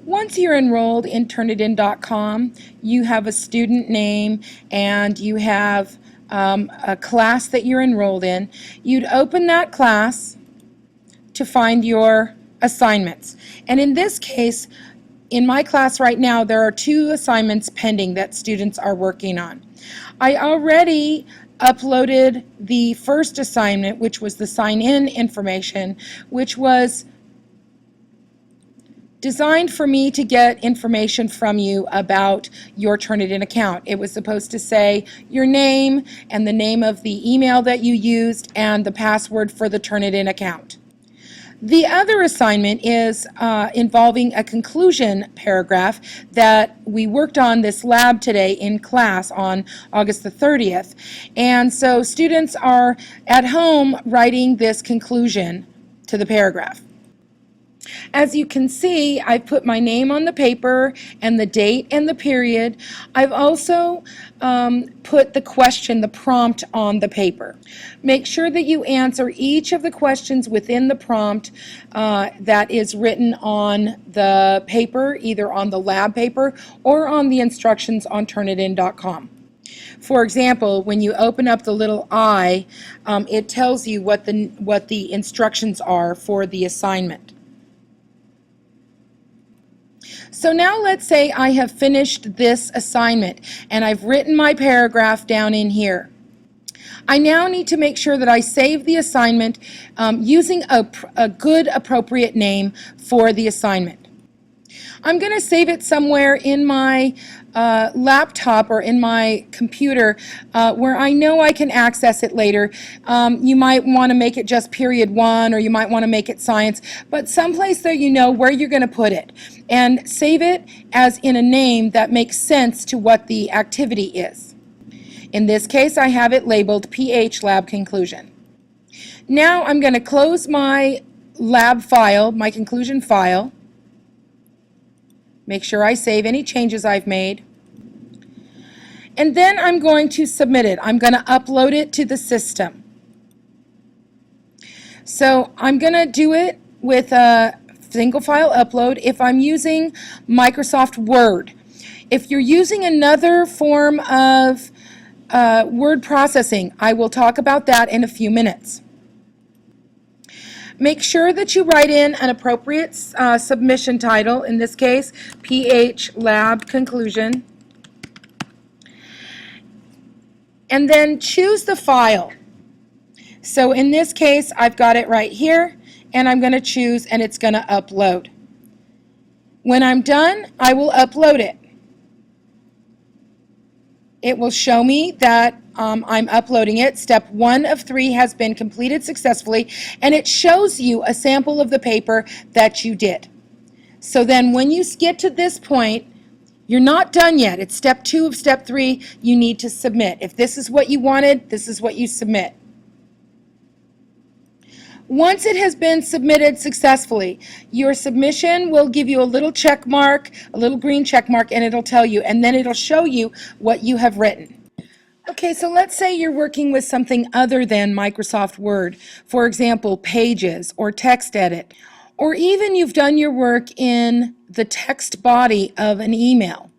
Once you're enrolled in Turnitin.com, you have a student name and you have a class that you're enrolled in. You'd open that class to find your assignments. And in this case, in my class right now, there are 2 assignments pending that students are working on. I already uploaded the first assignment, which was the sign-in information, which was designed for me to get information from you about your Turnitin account. It was supposed to say your name and the name of the email that you used and the password for the Turnitin account. The other assignment is involving a conclusion paragraph that we worked on this lab today in class on August the 30th. And so students are at home writing this conclusion to the paragraph. As you can see, I've put my name on the paper and the date and the period. I've also put the question, the prompt, on the paper. Make sure that you answer each of the questions within the prompt that is written on the paper, either on the lab paper or on the instructions on Turnitin.com. For example, when you open up the little I, it tells you what the instructions are for the assignment. So now let's say I have finished this assignment and I've written my paragraph down in here. I now need to make sure that I save the assignment using a good appropriate name for the assignment. I'm going to save it somewhere in my laptop or in my computer where I know I can access it later. You might want to make it just period 1, or you might want to make it science, but someplace that you know where you're going to put it. And save it as in a name that makes sense to what the activity is. In this case, I have it labeled PH Lab Conclusion. Now I'm going to close my lab file, my conclusion file. Make sure I save any changes I've made. And then I'm going to submit it. I'm going to upload it to the system. So I'm going to do it with a single file upload if I'm using Microsoft Word. If you're using another form of word processing, I will talk about that in a few minutes. Make sure that you write in an appropriate submission title, in this case, PH Lab Conclusion, and then choose the file. So in this case, I've got it right here, and I'm going to choose, and it's going to upload. When I'm done, I will upload it. It will show me that I'm uploading it. Step 1 of 3 has been completed successfully, and it shows you a sample of the paper that you did. So then when you get to this point, you're not done yet. It's step 2 of step 3. You need to submit. If this is what you wanted, this is what you submit. Once it has been submitted successfully, your submission will give you a little check mark, a little green check mark, and it'll tell you, and then it'll show you what you have written. Okay, so let's say you're working with something other than Microsoft Word, for example, Pages or TextEdit, or even you've done your work in the text body of an email.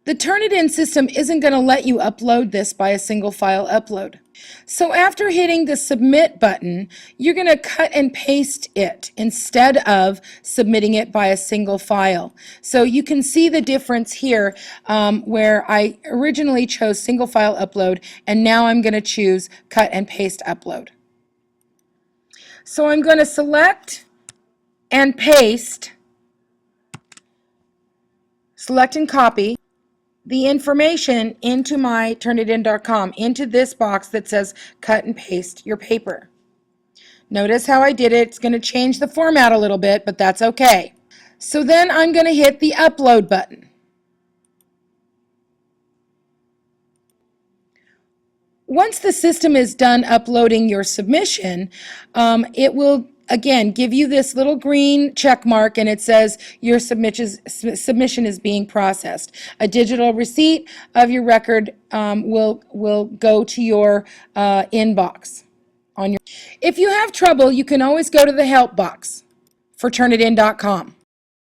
The Turnitin system isn't going to let you upload this by a single file upload. So after hitting the submit button, you're going to cut and paste it instead of submitting it by a single file. So you can see the difference here where I originally chose single file upload, and now I'm going to choose cut and paste upload. So I'm going to select and paste, select and copy the information into my Turnitin.com, into this box that says cut and paste your paper. Notice how I did it. It's going to change the format a little bit, but that's okay. So then I'm going to hit the upload button. Once the system is done uploading your submission, it will again give you this little green check mark, and it says your submission is being processed. A digital receipt of your record will go to your inbox. If you have trouble, you can always go to the help box for Turnitin.com.